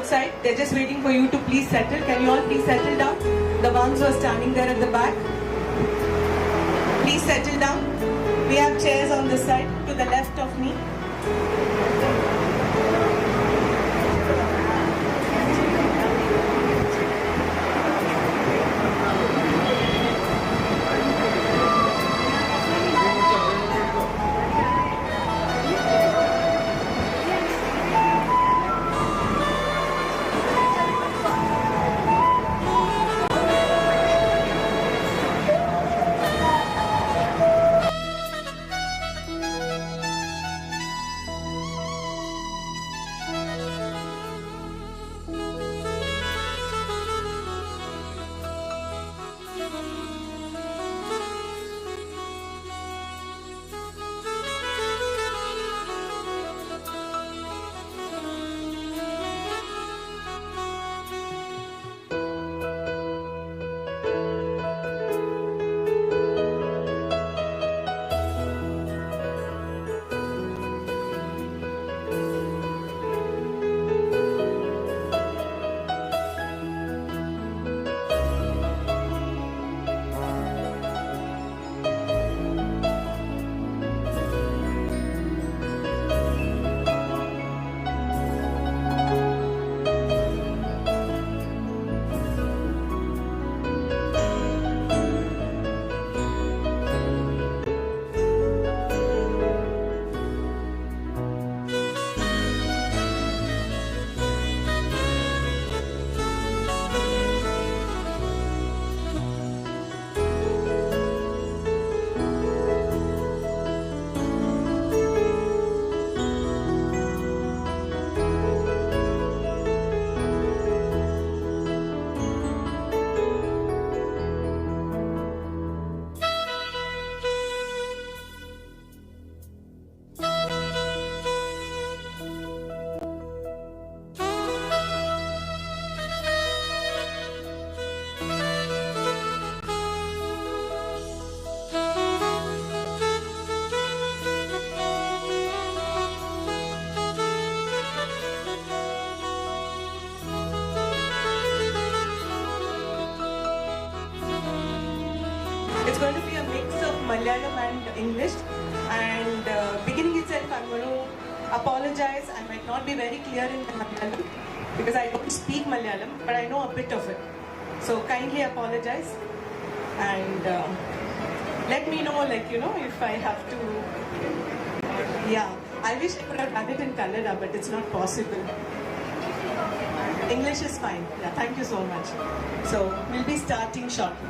outside. They're just waiting for you to please settle. Can you all please settle down? The ones who are standing there at the back. Please settle down. We have chairs on this side to the left of me. It's going to be a mix of Malayalam and English, and beginning itself I'm going to apologize. I might not be very clear in Malayalam because I don't speak Malayalam, but I know a bit of it. So kindly apologize and let me know, if I have to. Yeah, I wish I could have done it in Kannada, but it's not possible. English is fine. Yeah, thank you so much. So we'll be starting shortly.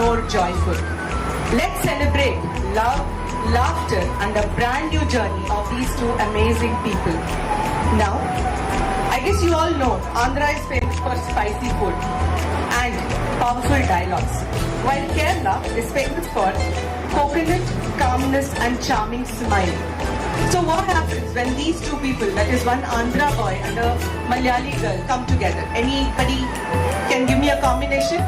more joyful. Let's celebrate love, laughter, and the brand new journey of these two amazing people. Now, I guess you all know Andhra is famous for spicy food and powerful dialogues, while Kerala is famous for coconut, calmness, and charming smile. So what happens when these two people, that is one Andhra boy and a Malayali girl, come together? Anybody can give me a combination?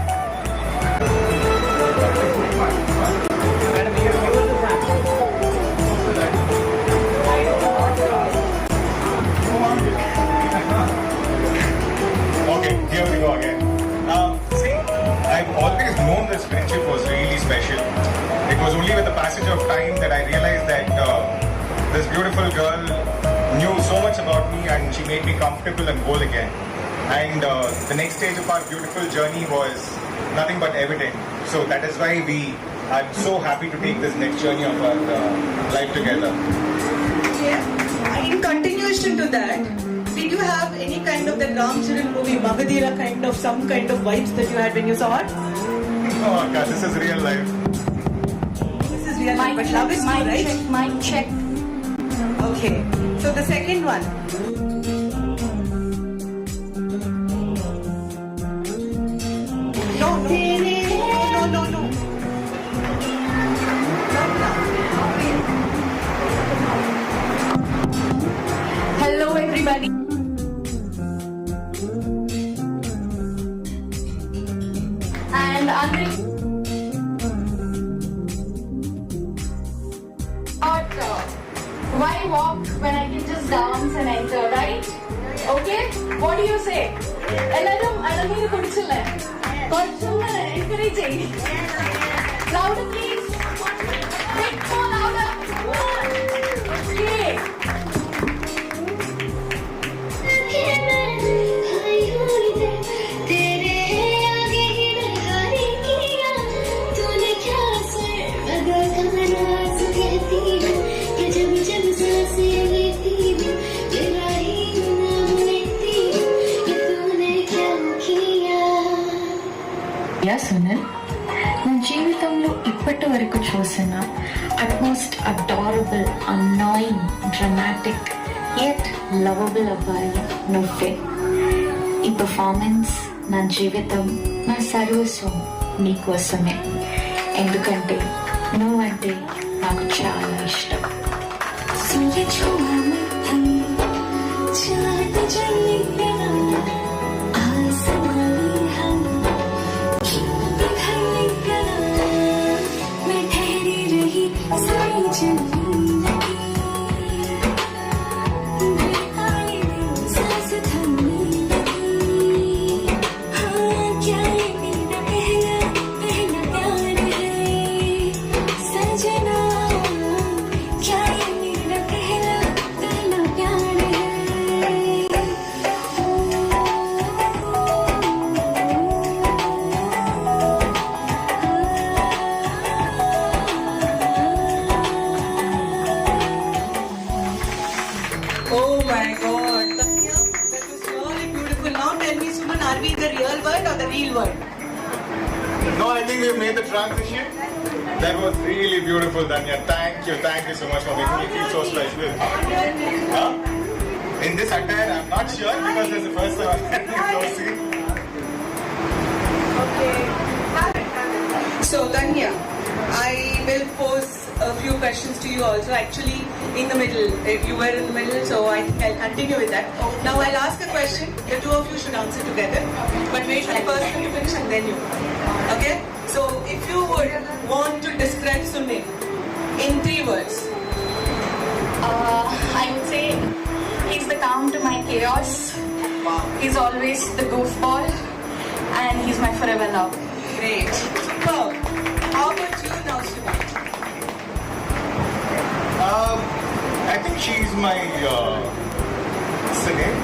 Okay, here we go again. See, I've always known this friendship was really special. It was only with the passage of time that I realized that this beautiful girl knew so much about me and she made me comfortable and whole again. And the next stage of our beautiful journey was nothing but evident. So that is why I'm so happy to take this next journey of our life together. Yeah. In continuation to that, did you have any kind of the Ram Charan movie, Magadira some kind of vibes that you had when you saw it? Oh God, this is real life. This is real life, but love is true, right? Mic check. Okay, so the second one. No. Hello, everybody. And why walk when I can just dance and enter, right? Okay? What do you say? Encourage. Louder, please. Bit more louder. Okay. Dhanya Sunil, నా జీవితంలో ఇప్పటి వరకు చూసిన utmost adorable, annoying, dramatic yet lovable అబ్బాయి నువ్వే. ఈ performance, నా జీవితం, నా సర్వస్వం నీకోసమే. ఎందుకంటే నువ్వంటే నాకు చాలా ఇష్టం. Oh my God, Dhanya, that was really beautiful. Now tell me, Suman, are we in the real world or the real world? No, I think we've made the transition. That was really beautiful, Dhanya. Thank you so much for making me feel so special. In this attire, I'm not sure because this is the first time I've seen. Okay. So, Dhanya, I will pose a few questions to you also. Actually, in the middle, you were in the middle, so I think I'll continue with that. Now, I'll ask a question. The two of you should answer together. But wait for the person to finish and then you. Okay? So, if you would want to describe Sunil in 3 words. I would say he's the calm to my chaos. Wow. He's always the goofball, and he's my forever love. Great. So, how about you now, Sunil? I think she's my Sunil.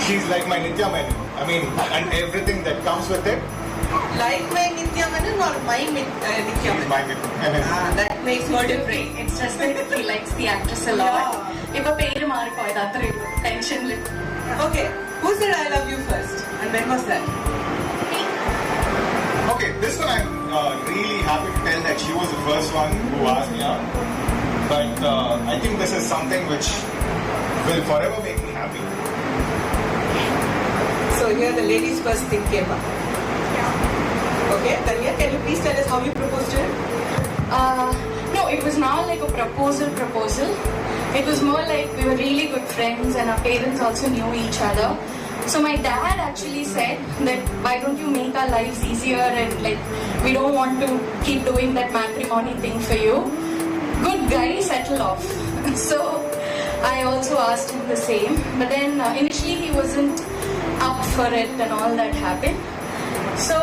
She's like my Nitya Menon. I mean, and everything that comes with it. Like my Nitya Menon or my Nitya She's Menon? my Nitya Menon. That makes no difference. It's just that he likes the actress a lot. Ipa peru maaripoyadu athare tension le. Okay. Who said I love you first? And when was that? Okay, this one I'm really happy to tell that she was the first one who asked me out. But I think this is something which will forever make me happy. So here the ladies first thing came up. Okay, Dhanya, can you please tell us how you proposed to him? No, it was not like a proposal. It was more like we were really good friends and our parents also knew each other. So my dad actually said that why don't you make our lives easier and like we don't want to keep doing that matrimony thing for you. Good guy, settle off. So I also asked him the same. But then initially he wasn't up for it and all that happened. So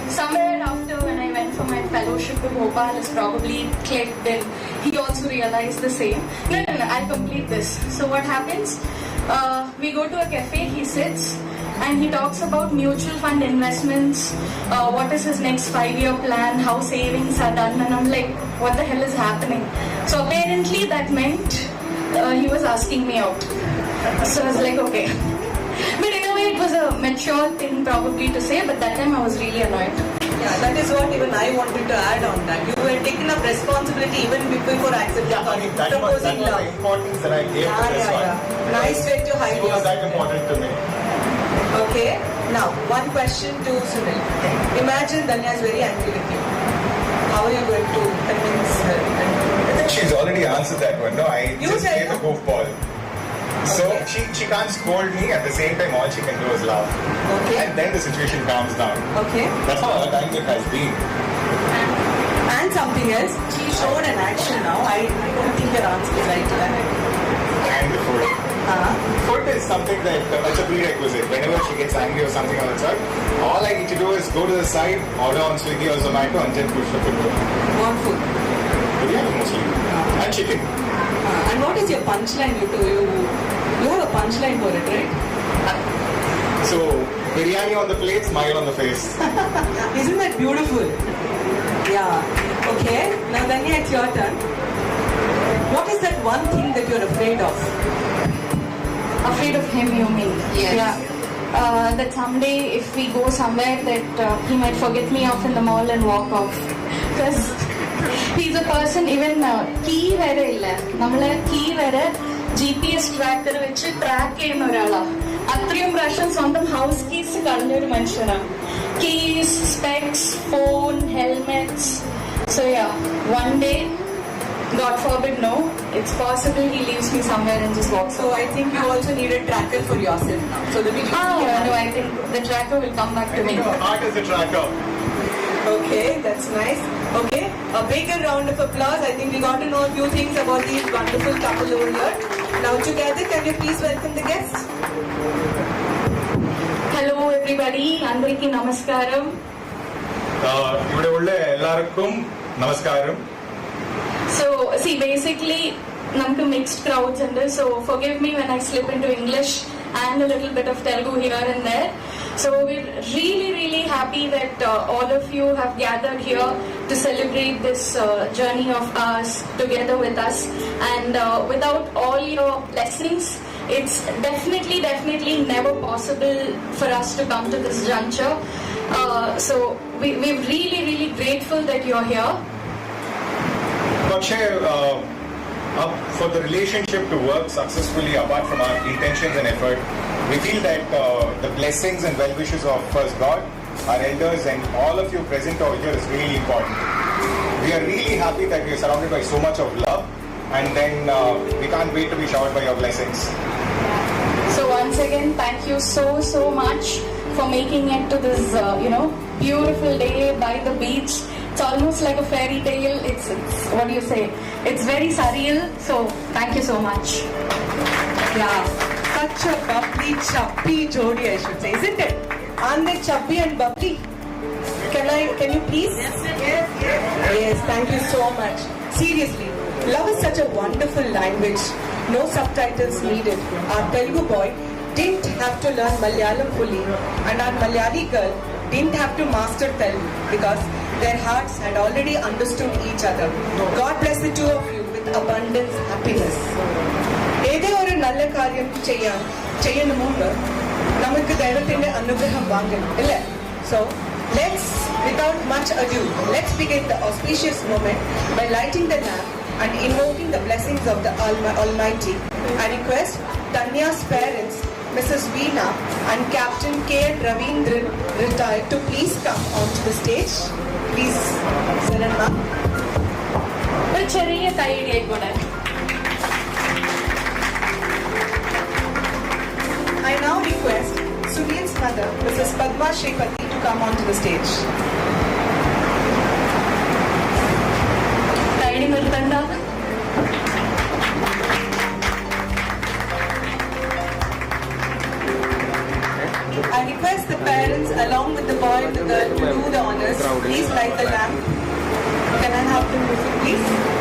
somewhere after when I went for my fellowship to Bhopal, it's probably clicked and he also realized the same. No, I'll complete this. So what happens? We go to a cafe, he sits and he talks about mutual fund investments, what is his next 5-year plan, how savings are done, and I'm like, what the hell is happening? So apparently that meant he was asking me out. So I was like, okay. But in a way it was a mature thing probably to say, but that time I was really annoyed. Yeah, that is what even I wanted to add on that. You were taking up responsibility even before accepting I mean, that was the importance that I gave to this one. Nice way to hide It was yourself. that important to me. Okay, now one question to Sunil. Imagine Dhanya is very angry with you. How are you going to convince her? I think she's already answered that one. No, I You just said gave a no. goofball. So she can't scold me. At the same time, all she can do is laugh. Okay. And then the situation calms down. Okay. That's how our dynamic has been. And something else, she showed an action now. I don't think your answer is right to that. And the food. Food is something that it's a prerequisite. Whenever she gets angry or something on the side, all I need to do is go to the side, order on Swiggy or Zomato, and then push the food. What food? Biryani mostly. And chicken. And what is your punchline? You have a punchline for it, right? So, biryani on the plate, smile on the face. Isn't that beautiful? Yeah. Okay. Now Dhanya, it's your turn. What is that one thing that you're afraid of? Afraid of him, you mean? Yes. Yeah. That someday if we go somewhere that he might forget me off in the mall and walk off. Because he's a person, even key vere illa. Nammale key vere GPS tracker vechu track cheyyunna orala. Athriyum പ്രാവശ്യം സ്വന്തം house keys കളഞ്ഞൊരു മനുഷ്യനാണ്. Keys, specs, phone, helmets. So yeah, one day, God forbid no, it's possible he leaves me somewhere and just walks So away. I think you also need a tracker for yourself now. So that you No, I think the tracker will come back to me. Heart is the tracker. Okay, that's nice. Okay, a bigger round of applause. I think we got to know a few things about these wonderful couple over here. Now together, can you please welcome the guests? Hello everybody, Andriki Namaskaram. ഇവിടെ ഉള്ള എല്ലാവർക്കും നമസ്കാരം. So see, basically namku mixed crowds and this, so forgive me when I slip into English and a little bit of Telugu here and there. So we're really happy that all of you have gathered here to celebrate this journey of ours together with us, and without all your blessings it's definitely never possible for us to come to this juncture. So we're really grateful that you're here. Akshay, for the relationship to work successfully apart from our intentions and effort, we feel that the blessings and well wishes of first God, our elders and all of you present over here is really important. We are really happy that we are surrounded by so much of love, and then we can't wait to be showered by your blessings. So once again, thank you so much for making it to this beautiful day by the beach. It's almost like a fairy tale. It's what do you say? It's very surreal. So thank you so much. Yeah, such a bubbly, chubby jodi, I should say, isn't it? Aren't they chubby and bubbly? Can you please? Yes, thank you so much. Seriously, love is such a wonderful language. No subtitles needed. Our Telugu boy didn't have to learn Malayalam fully, and our Malayali girl didn't have to master Telugu because their hearts had already understood each other. God bless the two of you with abundance, happiness. ഏതേ ഒരു നല്ല കാര്യം ചെയ്യണം മുമ്പ് നമുക്ക് ദൈവത്തിന്റെ അനുഗ്രഹം വാങ്ങണം അല്ലേ? So let's, without much ado, let's begin the auspicious moment by lighting the lamp and invoking the blessings of the Almighty. I request Dhanya's parents, Mrs. Veena and Captain K.N. Ravindran, retired, to please come onto the stage. Please, Saranma. ഒരു ചെറിയ കൈയടിയായിക്കോട്ടെ. I now request Sunil's mother, Mrs. Padma Shripati, to come onto the stage. കൈയടി നിർത്തണ്ട. I request the parents along with the boy and the girl to do the honors. Please light the lamp. Can I have the music, please?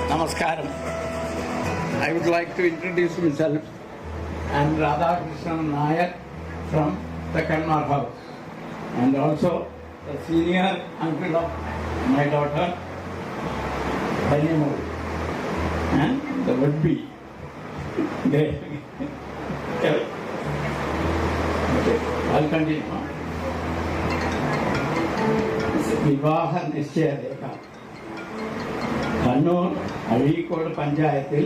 Namaskaram. I would like to introduce myself. I am Radhakrishnan Nayak from the Kannar house and also the senior uncle of my daughter, Dhanya and the would-be. Okay, I'll continue. വിവാഹ നിശ്ചയരേഖ കണ്ണൂർ അഴീക്കോട് പഞ്ചായത്തിൽ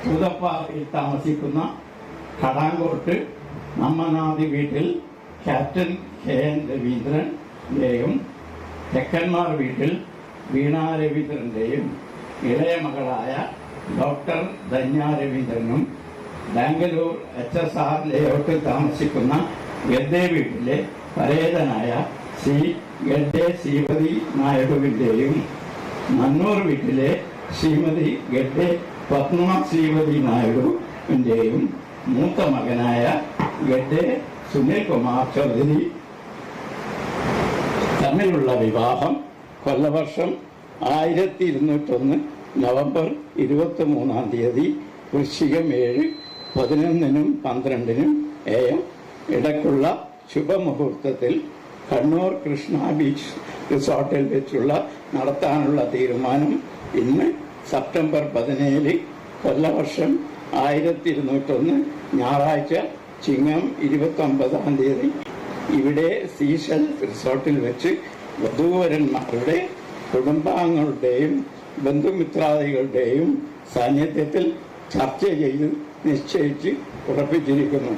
പുതപ്പാറയിൽ താമസിക്കുന്ന കടാങ്കോട്ട് നമ്മനാദി വീട്ടിൽ captain K.N. രവീന്ദ്രൻ്റെയും തെക്കന്മാർ വീട്ടിൽ വീണ രവീന്ദ്രൻ്റെയും ഇളയ മകളായ doctor Dhanya രവീന്ദ്രനും Bangalore HSR ലേഔട്ടിൽ താമസിക്കുന്ന ഗദ്ദെ വീട്ടിലെ പരേതനായ ശ്രീ ഗഡ്ഡെ ശ്രീമതി നായിഡുവിൻ്റെയും മന്നൂർ വീട്ടിലെ ശ്രീമതി ഗഡ്ഡെ പത്മ ശ്രീമതി നായിഡുവിൻ്റെയും മൂത്ത മകനായ ഗഡ്ഡെ സുനിൽ കുമാർ ചൗധരി തമ്മിലുള്ള വിവാഹം കൊല്ലവർഷം 1201 നവംബർ 23-ാം തീയതി വൃശ്ചികം 7, 11-നും 12-നും AM ഇടയ്ക്കുള്ള ശുഭമുഹൂർത്തത്തിൽ കണ്ണൂർ കൃഷ്ണ ബീച്ച് റിസോർട്ടിൽ വെച്ചുള്ള നടത്താനുള്ള തീരുമാനം ഇന്ന് സെപ്റ്റംബർ 17 കൊല്ലവർഷം 1201 ഞായറാഴ്ച ചിങ്ങം 29-ാം തീയതി ഇവിടെ സീഷൽ റിസോർട്ടിൽ വെച്ച് വധൂവരന്മാരുടെ കുടുംബാംഗങ്ങളുടെയും ബന്ധുമിത്രാദികളുടെയും സാന്നിധ്യത്തിൽ ചർച്ച ചെയ്ത് നിശ്ചയിച്ച് ഉറപ്പിച്ചിരിക്കുന്നു.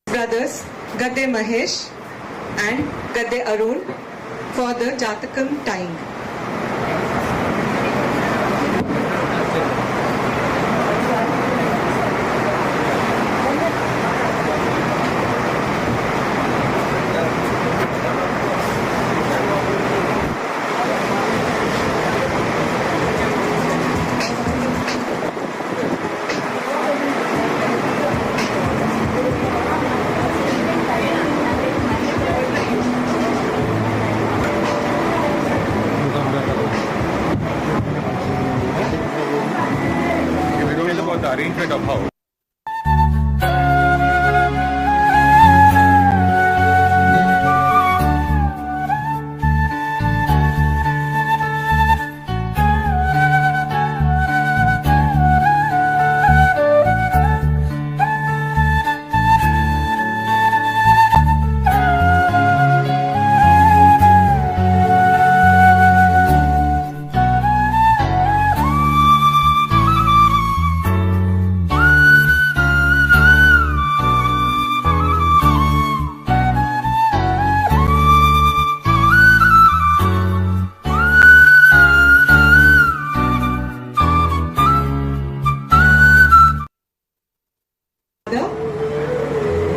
Brothers Gadde Mahesh and Gadde Arun for the Jatakam tying. The arrangement of how.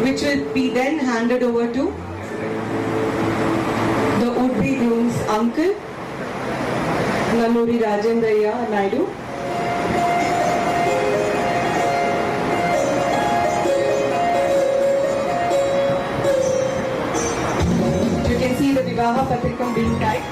Which will be then handed over to the would-be groom's uncle, Nalluri Rajendraya Naidu. You can see the Vivaha Patrikam being tied.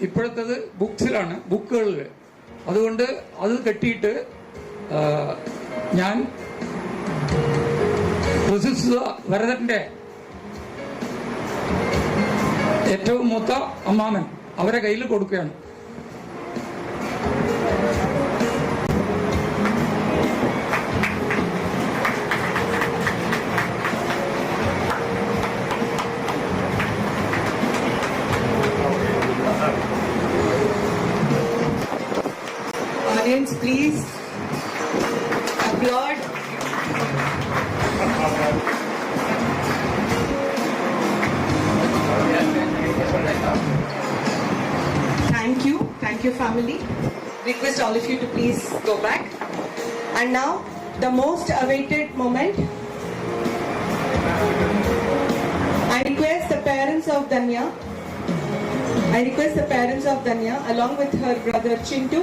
ഇപ്പോഴത്തത് ബുക്സിലാണ്, ബുക്കുകളിൽ. അതുകൊണ്ട് അത് കെട്ടിയിട്ട് ഞാൻ പ്രസിദ്ധ ഭരതന്റെ ഏറ്റവും മൂത്ത അമ്മാമൻ അവരെ കയ്യിൽ കൊടുക്കുകയാണ്. Audience, please applaud. Thank you, family. Request all of you to please go back. And now, the most awaited moment. I request the parents of Dhanya, along with her brother Chintu,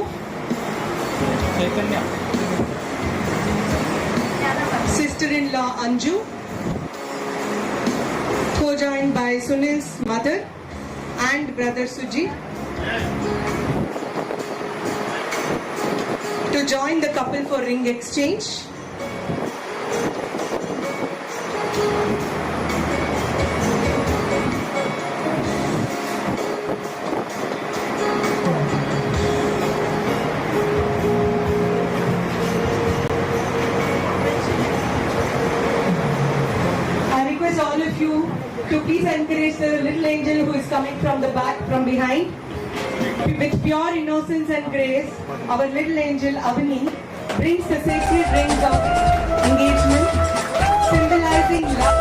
sister-in-law Anju, co-joined by Sunil's mother and brother Suji, to join the couple for ring exchange. All of you to please encourage the little angel who is coming from the back, from behind. With pure innocence and grace, our little angel Avani brings the sacred rings of engagement, symbolizing love.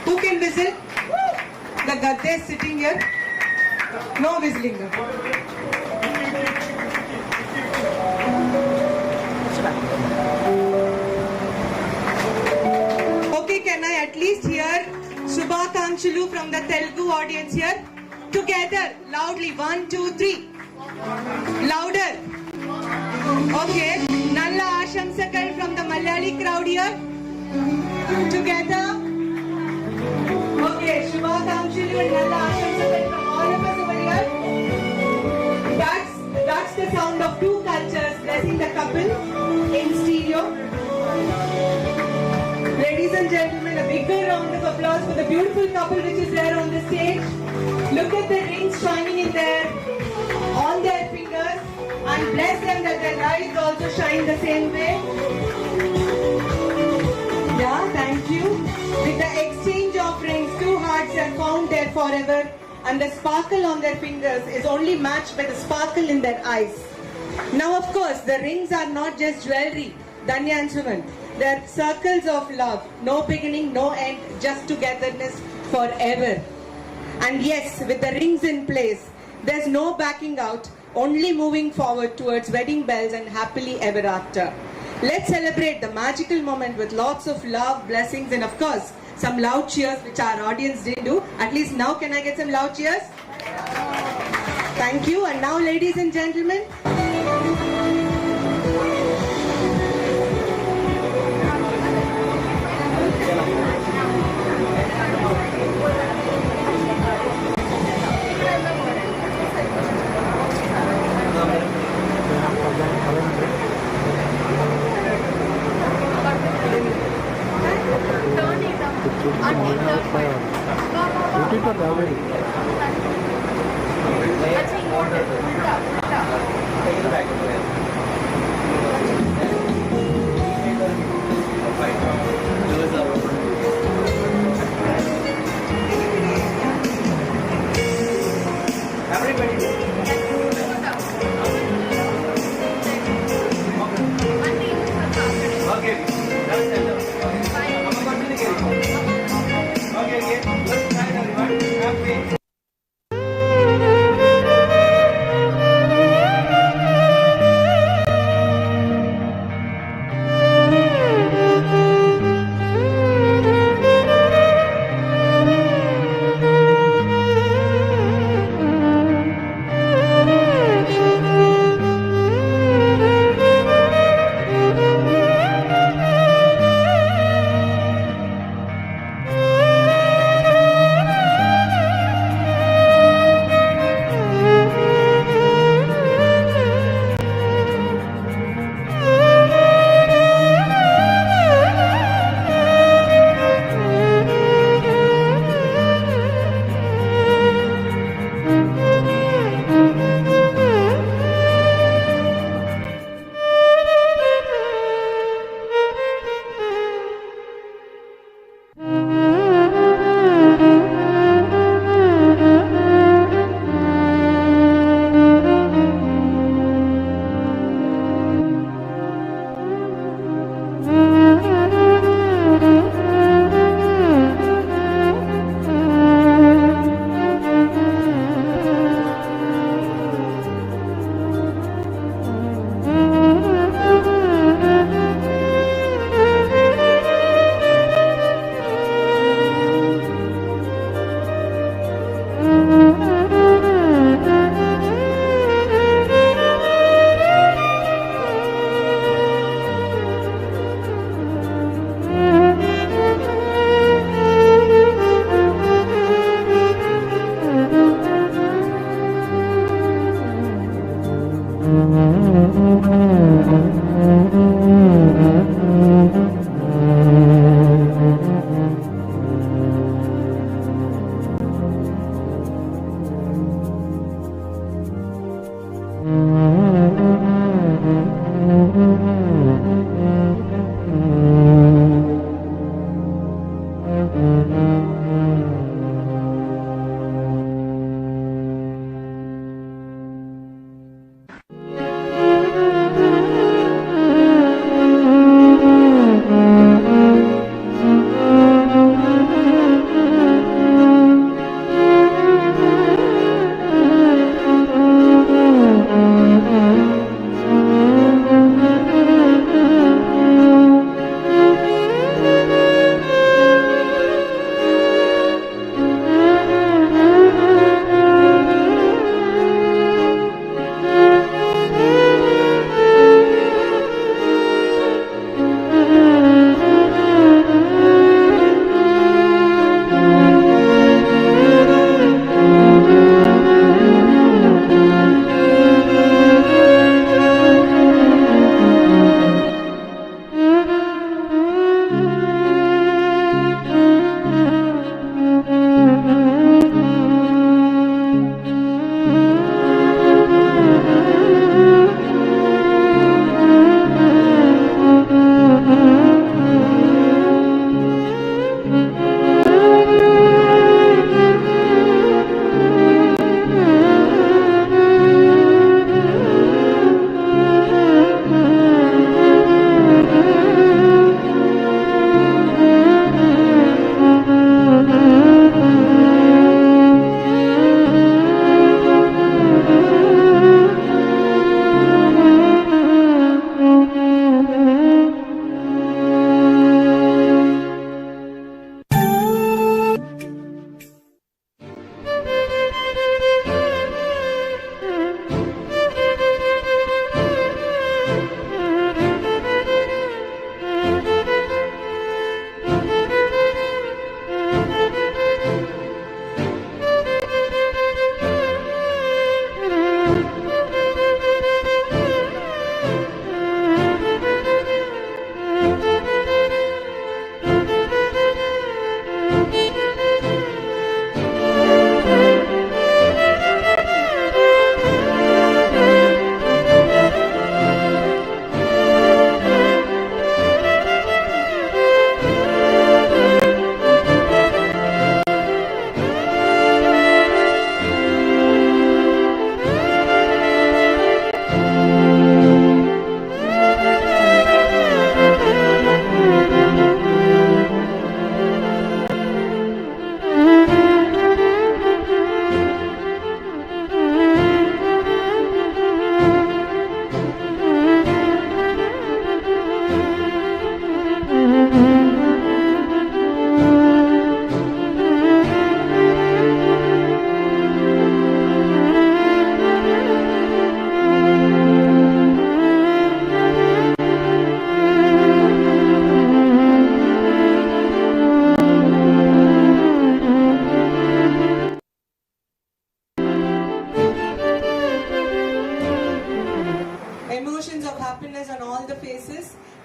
Who can whistle? The Gadde is sitting here. No whistling. Okay, can I at least hear Shubhakankshalu from the Telugu audience here? Together, loudly. 1, 2, 3. Louder. Okay. Nalla Ashamsakal from the Malayali crowd here. Together. Okay, Shubhakankshalu and Nalla Ashamsakal from all of us over here. That's the sound of two cultures blessing the couple in stereo. Ladies and gentlemen, a bigger round of applause for the beautiful couple which is there on the stage. Look at the rings shining in there, on their fingers, and bless them that their lives also shine the same way. Yeah, thank you. With the exchange of rings, two hearts are found there forever, and the sparkle on their fingers is only matched by the sparkle in their eyes. Now, of course, the rings are not just jewelry, Dhanya and Sunil. They are circles of love, no beginning, no end, just togetherness forever. And yes, with the rings in place, there's no backing out, only moving forward towards wedding bells and happily ever after. Let's celebrate the magical moment with lots of love, blessings, and of course, some loud cheers which our audience didn't do. At least now, can I get some loud cheers? Thank you. And now, ladies and gentlemen.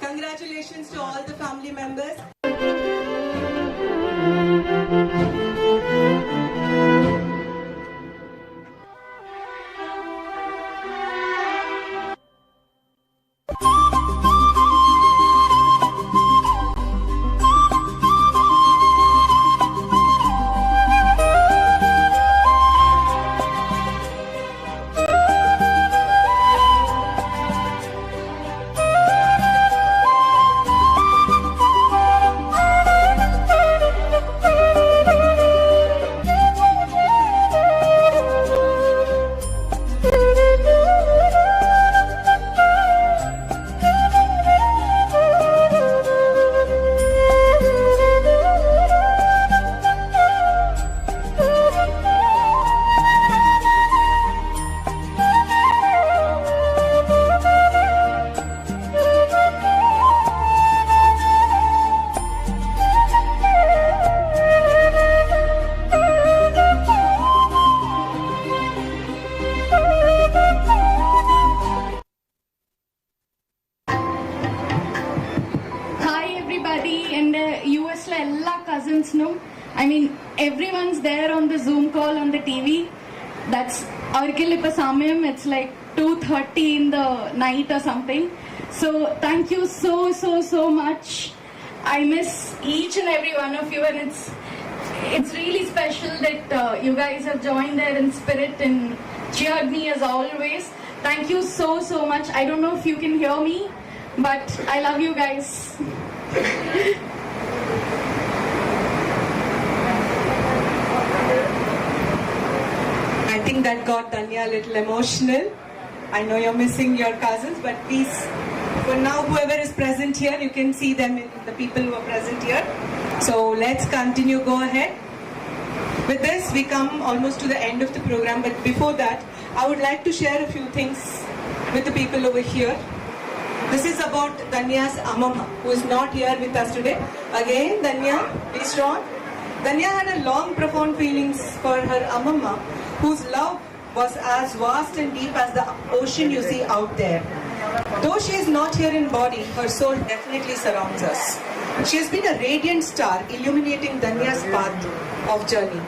Congratulations to all the family members. cousins know. I mean, everyone's there on the Zoom call, on the TV. That's Arkilipa Samyam. It's like 2:30 in the night or something. So thank you so much. I miss each and every one of you, and it's really special that you guys have joined there in spirit and cheered me as always. Thank you so much. I don't know if you can hear me, but I love you guys. I think that got Dhanya a little emotional. I know you're missing your cousins, but please, for now, whoever is present here, you can see them in the people who are present here. So let's continue, go ahead. With this, we come almost to the end of the program, but before that, I would like to share a few things with the people over here. This is about Dhanya's Amama, who is not here with us today. Again, Dhanya, please Ron. Dhanya had a long, profound feelings for her Amama, whose love was as vast and deep as the ocean you see out there. Though she is not here in body, her soul definitely surrounds us. She has been a radiant star illuminating Dhanya's path of journey.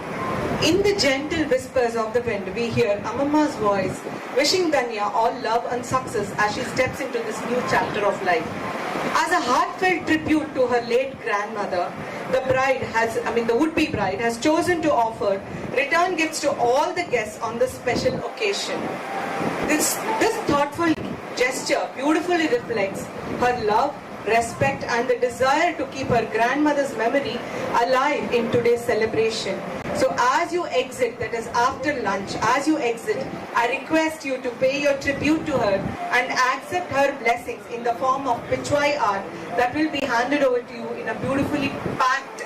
In the gentle whispers of the wind, we hear Amama's voice, wishing Dhanya all love and success as she steps into this new chapter of life. As a heartfelt tribute to her late grandmother, the would-be bride has chosen to offer return gifts to all the guests on this special occasion. This thoughtful gesture beautifully reflects her love, respect and the desire to keep her grandmother's memory alive in today's celebration. So as you exit, that is after lunch, as you exit, I request you to pay your tribute to her and accept her blessings in the form of Pichwai art that will be handed over to you in a beautifully packed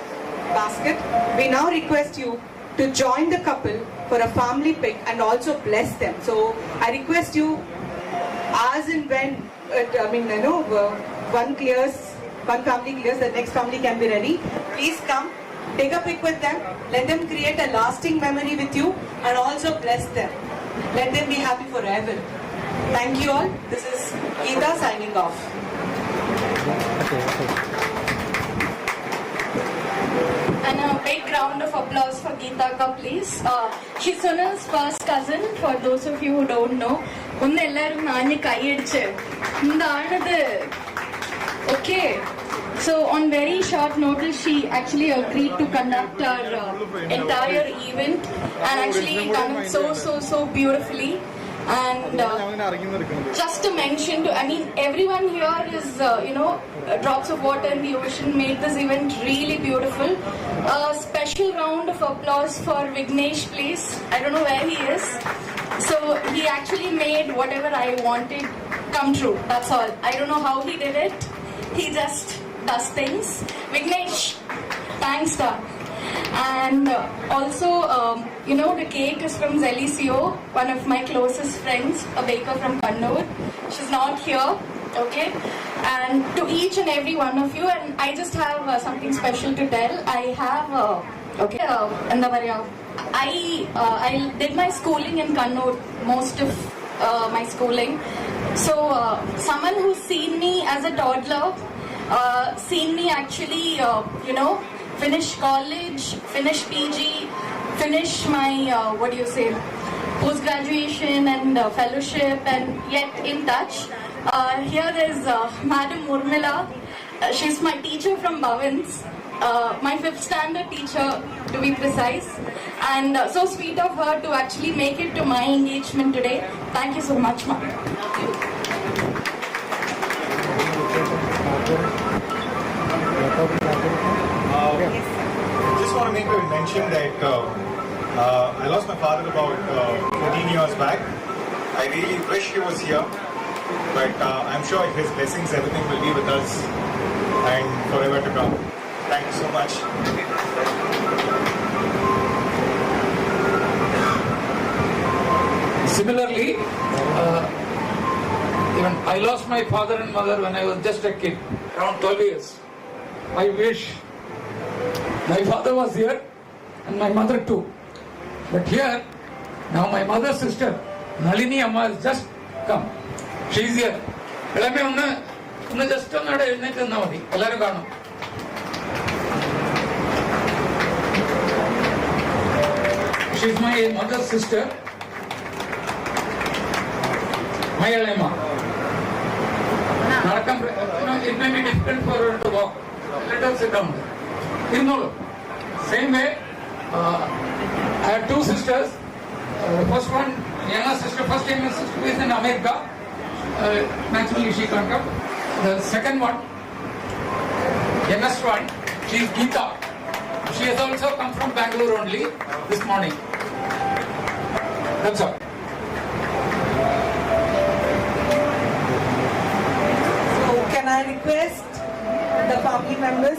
basket. We now request you to join the couple for a family pic and also bless them. So I request you, as and when one family clears, the next family can be ready. Please come, take a pic with them, let them create a lasting memory with you and also bless them. Let them be happy forever. Thank you all. This is Geeta signing off. And a big round of applause for Geetaka, please. She's Sunil's first cousin, for those of you who don't know. Okay. So on very short notice, she actually agreed to conduct our entire event and actually done it so beautifully. And just to mention, everyone here is, drops of water in the ocean made this event really beautiful. A special round of applause for Vignesh, please. I don't know where he is. So he actually made whatever I wanted come true. That's all. I don't know how he did it. He just does things. Vignesh, thanks, sir. And also, the cake is from Zelisio, one of my closest friends, a baker from Kannur. She's not here, okay? And to each and every one of you, and I just have something special to tell. I have, I did my schooling in Kannur, most of my schooling. So, someone who's seen me as a toddler, seen me actually, finish college, finish PG, finish my, post-graduation and fellowship, and yet in touch. Here is Madam Urmila. She's my teacher from Bhavans, my 5th standard teacher to be precise. And so sweet of her to actually make it to my engagement today. Thank you so much, ma'am. Just want to make a mention that I lost my father about 14 years back. I really wish he was here, but I'm sure his blessings, everything will be with us and forever to come. Thank you so much. Similarly, even I lost my father and mother when I was just a kid, around 12 years. I wish my father was here and my mother too. But here, now my mother's sister, Nalini Amma, has just come. She is here. Just She's my mother's sister. Mayalema. It may be difficult for her to walk. Let her sit down. Same way, I have two sisters. The first one, younger sister, first younger sister is in America. Naturally, she can't come. The second one, youngest one, she is Geeta. She has also come from Bangalore only this morning. That's all. So can I request the family members?